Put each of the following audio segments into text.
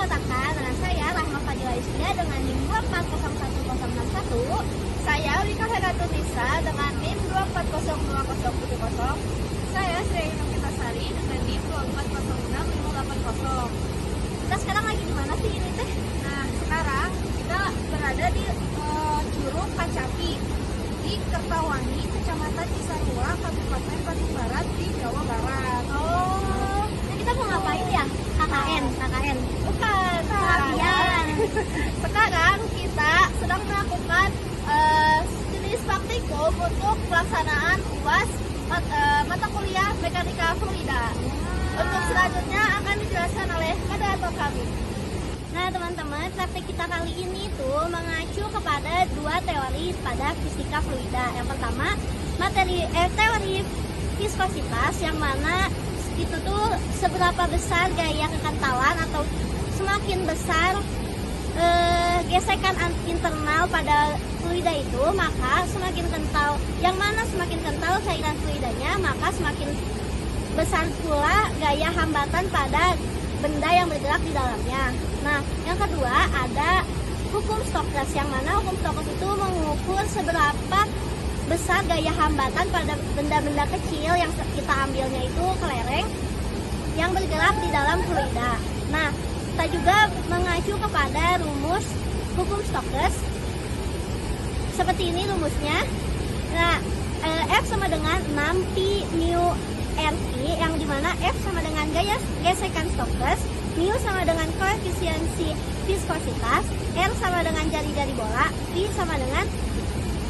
mengatakan dengan saya Rahma Fadila Isya dengan NIM 2401061. Saya Wika Heratunisa dengan NIM 2402070. Saya Sri Novitasari dengan NIM 2406580. Kita sekarang lagi di mana sih ini teh? Nah, sekarang kita berada di Curug Kacapi di Kertawangi, Kecamatan Cisarua, Kabupaten Bandung Barat di Jawa Barat. Oh, nah kita mau ngapain ya? KKN? Bukan, latihan. Sekarang kita sedang melakukan jenis praktikum untuk pelaksanaan UAS mata kuliah Mekanika Fluida. Untuk selanjutnya akan dijelaskan oleh moderator kami. Nah teman-teman, praktik kita kali ini tuh mengacu kepada dua teori pada fisika fluida. Yang pertama, teori viskositas, yang mana itu tuh seberapa besar gaya kekentalan atau semakin besar gesekan internal pada fluida itu, maka semakin kental. Yang mana semakin kental cairan fluidanya, maka semakin besar pula gaya hambatan pada benda yang bergerak di dalamnya. Nah, yang kedua ada hukum Stokes, yang mana hukum Stokes itu mengukur seberapa besar gaya hambatan pada benda-benda kecil yang kita ambilnya itu kelereng yang bergerak di dalam fluida. Nah, kita juga mengacu kepada rumus hukum Stokes. Seperti ini rumusnya. Nah, F sama dengan 6 pi mu RT, yang dimana F sama dengan gaya gesekan Stokes, mu sama dengan koefisiensi viskositas, R sama dengan jari-jari bola, V sama dengan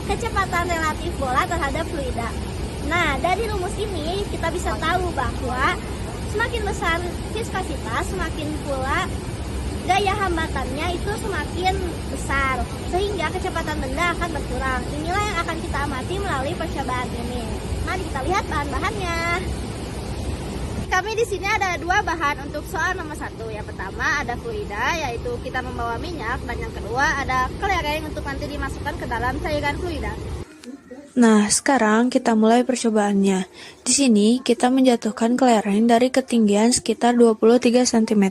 kecepatan relatif bola terhadap fluida. Nah, dari rumus ini kita bisa tahu bahwa semakin besar viskositas, semakin pula gaya hambatannya itu semakin besar, sehingga kecepatan benda akan berkurang. Inilah yang akan kita amati melalui percobaan ini. Mari kita lihat bahan-bahannya. Kami di sini ada dua bahan untuk soal nomor 1. Yang pertama ada fluida, yaitu kita membawa minyak, dan yang kedua ada kelereng untuk nanti dimasukkan ke dalam cairan fluida. Nah, sekarang kita mulai percobaannya. Di sini kita menjatuhkan kelereng dari ketinggian sekitar 23 cm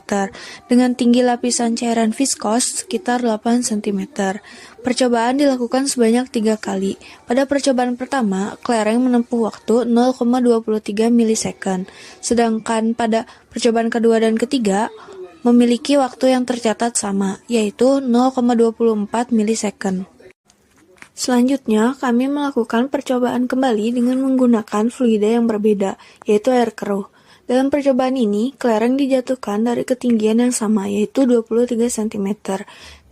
dengan tinggi lapisan cairan viskos sekitar 8 cm. Percobaan dilakukan sebanyak 3 kali. Pada percobaan pertama, kelereng menempuh waktu 0,23 milisecond. Sedangkan pada percobaan kedua dan ketiga memiliki waktu yang tercatat sama, yaitu 0,24 milisecond. Selanjutnya, kami melakukan percobaan kembali dengan menggunakan fluida yang berbeda, yaitu air keruh. Dalam percobaan ini, kelereng dijatuhkan dari ketinggian yang sama, yaitu 23 cm,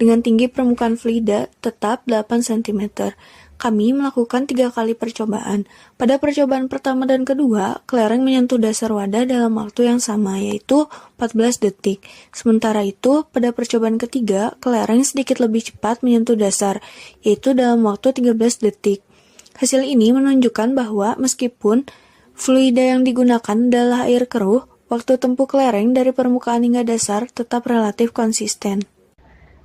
dengan tinggi permukaan fluida tetap 8 cm. Kami melakukan 3 kali percobaan. Pada percobaan pertama dan kedua, kelereng menyentuh dasar wadah dalam waktu yang sama, yaitu 14 detik. Sementara itu, pada percobaan ketiga, kelereng sedikit lebih cepat menyentuh dasar, yaitu dalam waktu 13 detik. Hasil ini menunjukkan bahwa meskipun fluida yang digunakan adalah air keruh, waktu tempuh kelereng dari permukaan hingga dasar tetap relatif konsisten.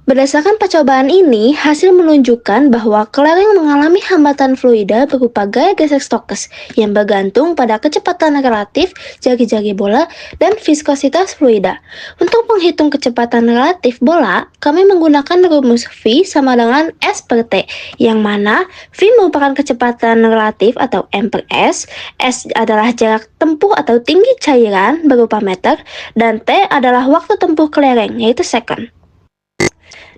Berdasarkan percobaan ini, hasil menunjukkan bahwa kelereng mengalami hambatan fluida berupa gaya gesek Stokes yang bergantung pada kecepatan relatif jari-jari bola dan viskositas fluida. Untuk menghitung kecepatan relatif bola, kami menggunakan rumus V sama dengan S per T, yang mana V merupakan kecepatan relatif atau M per S, S adalah jarak tempuh atau tinggi cairan berupa meter, dan T adalah waktu tempuh kelereng, yaitu second.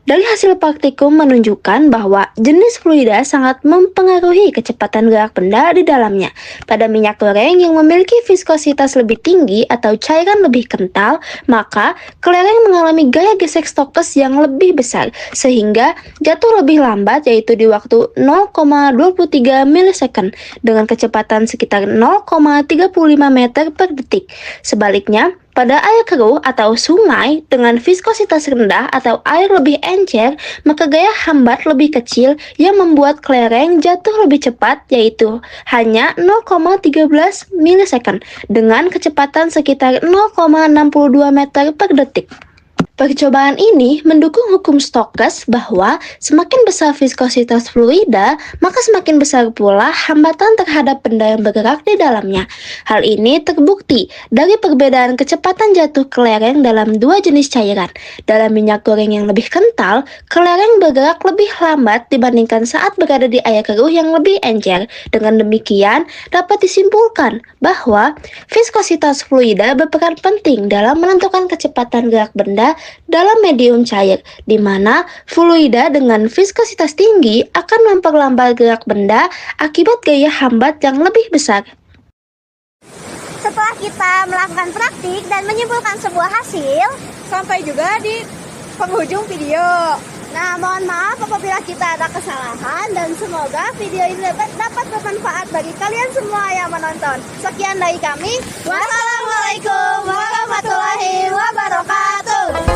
Dari hasil praktikum menunjukkan bahwa jenis fluida sangat mempengaruhi kecepatan gerak benda di dalamnya. Pada minyak goreng yang memiliki viskositas lebih tinggi atau cairan lebih kental, maka kelereng mengalami gaya gesek Stokes yang lebih besar, sehingga jatuh lebih lambat, yaitu di waktu 0,23 milisecond dengan kecepatan sekitar 0,35 meter per detik. Sebaliknya, pada air keruh atau sungai dengan viskositas rendah atau air lebih encer, maka gaya hambat lebih kecil yang membuat kelereng jatuh lebih cepat, yaitu hanya 0,13 milisecond dengan kecepatan sekitar 0,62 meter per detik. Percobaan ini mendukung hukum Stokes bahwa semakin besar viskositas fluida, maka semakin besar pula hambatan terhadap benda yang bergerak di dalamnya. Hal ini terbukti dari perbedaan kecepatan jatuh kelereng dalam dua jenis cairan. Dalam minyak goreng yang lebih kental, kelereng bergerak lebih lambat dibandingkan saat berada di air keruh yang lebih encer. Dengan demikian, dapat disimpulkan bahwa viskositas fluida berperan penting dalam menentukan kecepatan gerak benda dalam medium cair, di mana fluida dengan viskositas tinggi akan memperlambat gerak benda akibat gaya hambat yang lebih besar. Setelah kita melakukan praktik dan menyimpulkan sebuah hasil, Sampai juga di penghujung video. nah mohon maaf apabila kita ada kesalahan dan semoga video ini dapat bermanfaat bagi kalian semua yang menonton. Sekian dari kami. Wassalamualaikum warahmatullahi wabarakatuh.